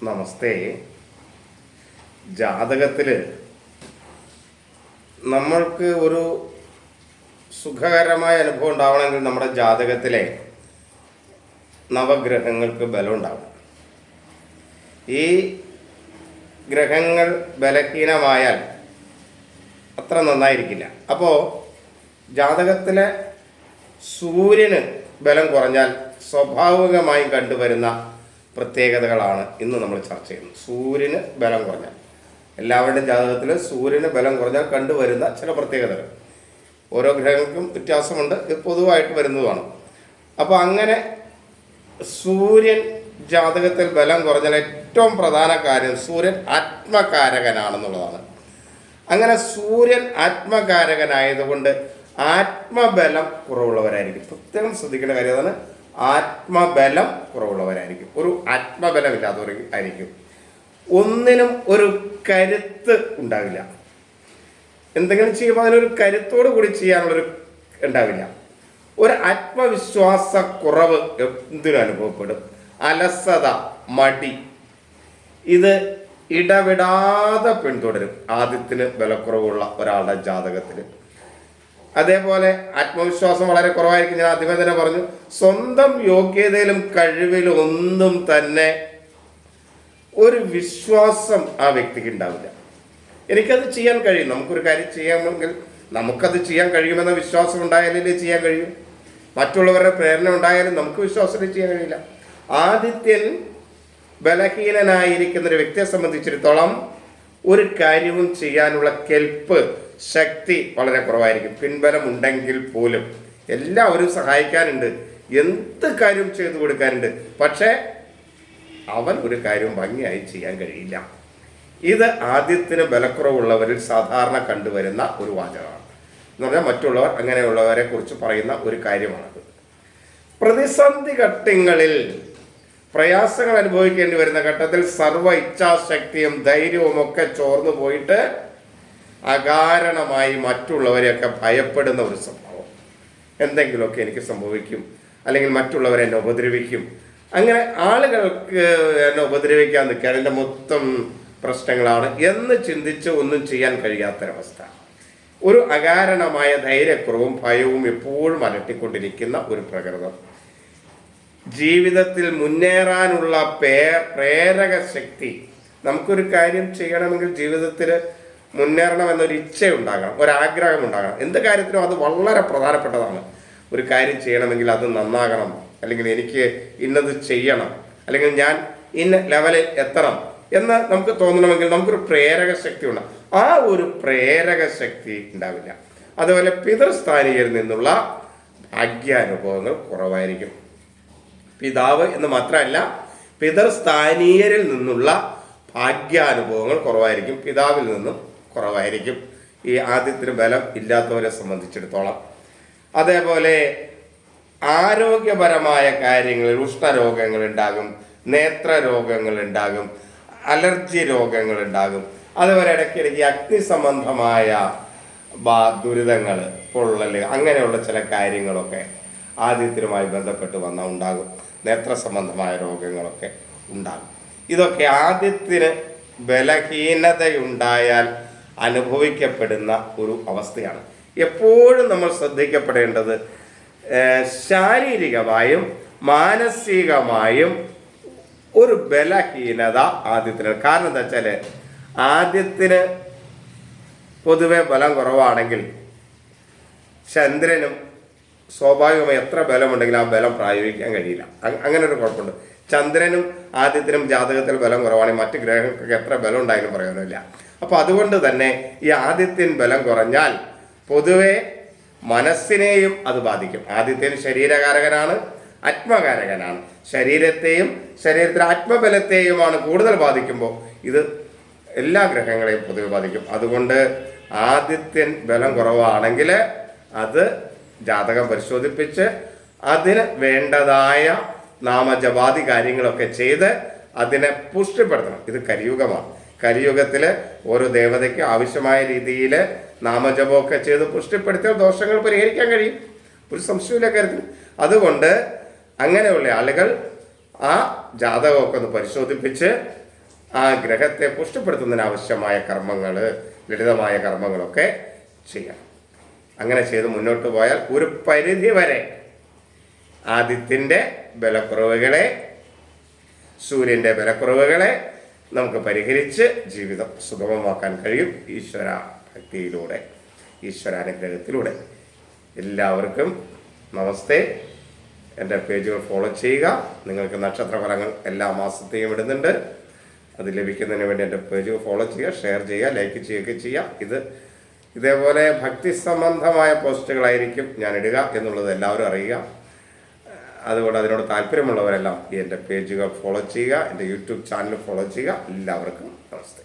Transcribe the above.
നമസ്തേ. ജാതകത്തിൽ നമ്മൾക്ക് ഒരു സുഖകരമായ അനുഭവം ഉണ്ടാവണമെങ്കിൽ നമ്മുടെ ജാതകത്തിലെ നവഗ്രഹങ്ങൾക്ക് ബലം ഉണ്ടാവും. ഈ ഗ്രഹങ്ങൾ ബലഹീനമായാൽ അത്ര നന്നായിരിക്കില്ല. അപ്പോൾ ജാതകത്തിലെ സൂര്യന് ബലം കുറഞ്ഞാൽ സ്വാഭാവികമായും കണ്ടുവരുന്ന പ്രത്യേകതകളാണ് ഇന്ന് നമ്മൾ ചർച്ച ചെയ്യുന്നത്. സൂര്യന് ബലം കുറഞ്ഞാൽ, എല്ലാവരുടെയും ജാതകത്തിൽ സൂര്യന് ബലം കുറഞ്ഞാൽ കണ്ടുവരുന്ന ചില പ്രത്യേകതകൾ, ഓരോ ഗ്രഹങ്ങൾക്കും വ്യത്യാസമുണ്ട്, ഇത് പൊതുവായിട്ട് വരുന്നതുമാണ്. അപ്പോൾ അങ്ങനെ സൂര്യൻ ജാതകത്തിൽ ബലം കുറഞ്ഞാൽ ഏറ്റവും പ്രധാന കാര്യം സൂര്യൻ ആത്മകാരകനാണെന്നുള്ളതാണ്. അങ്ങനെ സൂര്യൻ ആത്മകാരകനായതുകൊണ്ട് ആത്മബലം കുറവുള്ളവരായിരിക്കും. പ്രത്യേകം ശ്രദ്ധിക്കേണ്ട കാര്യം അതാണ്, ആത്മബലം കുറവുള്ളവരായിരിക്കും, ഒരു ആത്മബലമില്ലാത്തവർ ആയിരിക്കും. ഒന്നിനും ഒരു കരുത്ത് ഉണ്ടാവില്ല. എന്തെങ്കിലും ചെയ്യുമ്പോൾ അതിനൊരു കരുത്തോടു കൂടി ചെയ്യാനുള്ളൊരു ഉണ്ടാവില്ല. ഒരു ആത്മവിശ്വാസ കുറവ് എന്തിനും അനുഭവപ്പെടും. അലസത, മടി, ഇത് ഇടവിടാതെ പിന്തുടരും ആദ്യത്തിന് ബലക്കുറവുള്ള ഒരാളുടെ ജാതകത്തിൽ. അതേപോലെ ആത്മവിശ്വാസം വളരെ കുറവായിരിക്കും. ഞാൻ ആദ്യമേ തന്നെ പറഞ്ഞു, സ്വന്തം യോഗ്യതയിലും കഴിവിലും ഒന്നും തന്നെ ഒരു വിശ്വാസം ആ വ്യക്തിക്ക് ഉണ്ടാവില്ല. എനിക്കത് ചെയ്യാൻ കഴിയും, നമുക്കൊരു കാര്യം ചെയ്യാമെങ്കിൽ നമുക്കത് ചെയ്യാൻ കഴിയുമെന്ന വിശ്വാസം ഉണ്ടായാലേ ചെയ്യാൻ കഴിയും. മറ്റുള്ളവരുടെ പ്രേരണ ഉണ്ടായാലും നമുക്ക് വിശ്വാസത്തിൽ ചെയ്യാൻ കഴിയില്ല. ആദിത്യൻ ബലഹീനനായിരിക്കുന്ന ഒരു വ്യക്തിയെ സംബന്ധിച്ചിടത്തോളം ഒരു കാര്യവും ചെയ്യാനുള്ള കെൽപ്പ്, ശക്തി വളരെ കുറവായിരിക്കും. പിൻബലം ഉണ്ടെങ്കിൽ പോലും എല്ലാവരും സഹായിക്കാനുണ്ട്, എന്ത് കാര്യം ചെയ്തു കൊടുക്കാനുണ്ട്, പക്ഷേ അവൻ ഒരു കാര്യവും ഭംഗിയായി ചെയ്യാൻ കഴിയില്ല. ഇത് ആദ്യത്തിന് ബലക്കുറവുള്ളവരിൽ സാധാരണ കണ്ടുവരുന്ന ഒരു വാചകമാണ്. എന്ന് പറഞ്ഞാൽ മറ്റുള്ളവർ അങ്ങനെയുള്ളവരെ കുറിച്ച് പറയുന്ന ഒരു കാര്യമാണത്. പ്രതിസന്ധി ഘട്ടങ്ങളിൽ, പ്രയാസങ്ങൾ അനുഭവിക്കേണ്ടി വരുന്ന ഘട്ടത്തിൽ സർവ്വ ഇച്ഛാശക്തിയും ധൈര്യവും ഒക്കെ ചോർന്നു പോയിട്ട് അകാരണമായി മറ്റുള്ളവരെയൊക്കെ ഭയപ്പെടുന്ന ഒരു സ്വഭാവം. എന്തെങ്കിലുമൊക്കെ എനിക്ക് സംഭവിക്കും, അല്ലെങ്കിൽ മറ്റുള്ളവരെ എന്നെ ഉപദ്രവിക്കും, അങ്ങനെ ആളുകൾക്ക് എന്നെ ഉപദ്രവിക്കാൻ നിൽക്കാൻ എൻ്റെ മൊത്തം പ്രശ്നങ്ങളാണ് എന്ന് ചിന്തിച്ച് ഒന്നും ചെയ്യാൻ കഴിയാത്തൊരവസ്ഥ. ഒരു അകാരണമായ ധൈര്യക്കുറവും ഭയവും എപ്പോഴും അലട്ടിക്കൊണ്ടിരിക്കുന്ന ഒരു പ്രകൃതം. ജീവിതത്തിൽ മുന്നേറാനുള്ള പ്രേരക ശക്തി. നമുക്കൊരു കാര്യം ചെയ്യണമെങ്കിൽ ജീവിതത്തിൽ മുന്നേറണം എന്നൊരു ഇച്ഛയുണ്ടാകണം, ഒരാഗ്രഹം ഉണ്ടാകണം. എന്ത് കാര്യത്തിനും അത് വളരെ പ്രധാനപ്പെട്ടതാണ്. ഒരു കാര്യം ചെയ്യണമെങ്കിൽ അത് നന്നാകണം, അല്ലെങ്കിൽ എനിക്ക് ഇന്നത് ചെയ്യണം, അല്ലെങ്കിൽ ഞാൻ ഇന്ന ലെവലിൽ എത്തണം എന്ന് നമുക്ക് തോന്നണമെങ്കിൽ നമുക്കൊരു പ്രേരക ശക്തി ഉണ്ടാകും. ആ ഒരു പ്രേരക ശക്തി ഉണ്ടാവില്ല. അതുപോലെ പിതൃസ്ഥാനീയരിൽ നിന്നുള്ള ഭാഗ്യാനുഭവങ്ങൾ കുറവായിരിക്കും. പിതാവ് എന്ന് മാത്രമല്ല, പിതൃസ്ഥാനീയരിൽ നിന്നുള്ള ഭാഗ്യാനുഭവങ്ങൾ കുറവായിരിക്കും, പിതാവിൽ നിന്നും കുറവായിരിക്കും ഈ ആദ്യത്തിന് ബലം ഇല്ലാത്തവരെ സംബന്ധിച്ചിടത്തോളം. അതേപോലെ ആരോഗ്യപരമായ കാര്യങ്ങളിൽ ഉഷ്ണരോഗങ്ങൾ ഉണ്ടാകും, നേത്രരോഗങ്ങൾ ഉണ്ടാകും, അലർജി രോഗങ്ങൾ ഉണ്ടാകും. അതുപോലെ ഇടയ്ക്കിടയ്ക്ക് അഗ്നി സംബന്ധമായ ദുരിതങ്ങൾ, പൊള്ളൽ, അങ്ങനെയുള്ള ചില കാര്യങ്ങളൊക്കെ ആദ്യത്തിനുമായി ബന്ധപ്പെട്ട് വന്നാൽ ഉണ്ടാകും. നേത്ര സംബന്ധമായ രോഗങ്ങളൊക്കെ ഉണ്ടാകും. ഇതൊക്കെ ആദ്യത്തിന് ബലഹീനതയുണ്ടായാൽ അനുഭവിക്കപ്പെടുന്ന ഒരു അവസ്ഥയാണ്. എപ്പോഴും നമ്മൾ ശ്രദ്ധിക്കപ്പെടേണ്ടത് ശാരീരികമായും മാനസികമായും ഒരു ബലഹീനത ആദ്യത്തിന്. കാരണം എന്താ വെച്ചാൽ ആദ്യത്തിന് പൊതുവെ ബലം കുറവാണെങ്കിൽ ചന്ദ്രനും സ്വാഭാവികമായി എത്ര ബലമുണ്ടെങ്കിലും ആ ബലം പ്രയോഗിക്കാൻ കഴിയില്ല. അങ്ങനെ ഒരു കുഴപ്പമുണ്ട്. ചന്ദ്രനും ആദ്യത്തിനും ജാതകത്തിൽ ബലം കുറവാണെങ്കിൽ മറ്റ് ഗ്രഹങ്ങൾക്കൊക്കെ എത്ര ബലം ഉണ്ടായാലും പ്രയോജനമില്ല. അപ്പോൾ അതുകൊണ്ട് തന്നെ ഈ ആദിത്യൻ ബലം കുറഞ്ഞാൽ പൊതുവെ മനസ്സിനെയും അത് ബാധിക്കും. ആദിത്യൻ ശരീരകാരകനാണ്, ആത്മകാരകനാണ്. ശരീരത്തെയും ശരീരത്തിലെ ആത്മബലത്തെയുമാണ് കൂടുതൽ ബാധിക്കുമ്പോൾ ഇത് എല്ലാ ഗ്രഹങ്ങളെയും പൊതുവെ ബാധിക്കും. അതുകൊണ്ട് ആദിത്യൻ ബലം കുറവാണെങ്കിൽ അത് ജാതകം പരിശോധിപ്പിച്ച് അതിന് വേണ്ടതായ നാമജപാതി കാര്യങ്ങളൊക്കെ ചെയ്ത് അതിനെ പുഷ്ടിപ്പെടുത്തണം. ഇത് കലിയുഗമാണ്. കലിയുഗത്തിൽ ഓരോ ദേവതയ്ക്ക് ആവശ്യമായ രീതിയിൽ നാമജപമൊക്കെ ചെയ്ത് പുഷ്ടിപ്പെടുത്തിയാൽ ദോഷങ്ങൾ പരിഹരിക്കാൻ കഴിയും, ഒരു സംശയമില്ല കാര്യത്തിൽ. അതുകൊണ്ട് അങ്ങനെയുള്ള ആളുകൾ ആ ജാതകമൊക്കെ ഒന്ന് പരിശോധിപ്പിച്ച് ആ ഗ്രഹത്തെ പുഷ്ടിപ്പെടുത്തുന്നതിന് ആവശ്യമായ കർമ്മങ്ങൾ, ലളിതമായ കർമ്മങ്ങളൊക്കെ ചെയ്യാം. അങ്ങനെ ചെയ്ത് മുന്നോട്ട് പോയാൽ ഒരു പരിധി വരെ ആദിത്യൻ്റെ ബലക്കുറവുകളെ, സൂര്യൻ്റെ ബലക്കുറവുകളെ നമുക്ക് പരിഹരിച്ച് ജീവിതം സുഗമമാക്കാൻ കഴിയും ഈശ്വര ഭക്തിയിലൂടെ, ഈശ്വരാനുഗ്രഹത്തിലൂടെ. എല്ലാവർക്കും നമസ്തേ. എൻ്റെ പേജുകൾ ഫോളോ ചെയ്യുക. നിങ്ങൾക്ക് നക്ഷത്രഫലങ്ങൾ എല്ലാ മാസത്തെയും ഇടുന്നുണ്ട്. അത് ലഭിക്കുന്നതിന് വേണ്ടി എൻ്റെ പേജുകൾ ഫോളോ ചെയ്യുക, ഷെയർ ചെയ്യുക, ലൈക്ക് ചെയ്യുകയൊക്കെ ചെയ്യുക. ഇതേപോലെ ഭക്തി സംബന്ധമായ പോസ്റ്റുകളായിരിക്കും ഞാൻ ഇടുക എന്നുള്ളത് എല്ലാവരും അറിയുക. അതുകൊണ്ട് അതിനോട് താല്പര്യമുള്ളവരെല്ലാം എൻ്റെ പേജുകൾ ഫോളോ ചെയ്യുക, എൻ്റെ യൂട്യൂബ് ചാനൽ ഫോളോ ചെയ്യുക. എല്ലാവർക്കും നമസ്തേ.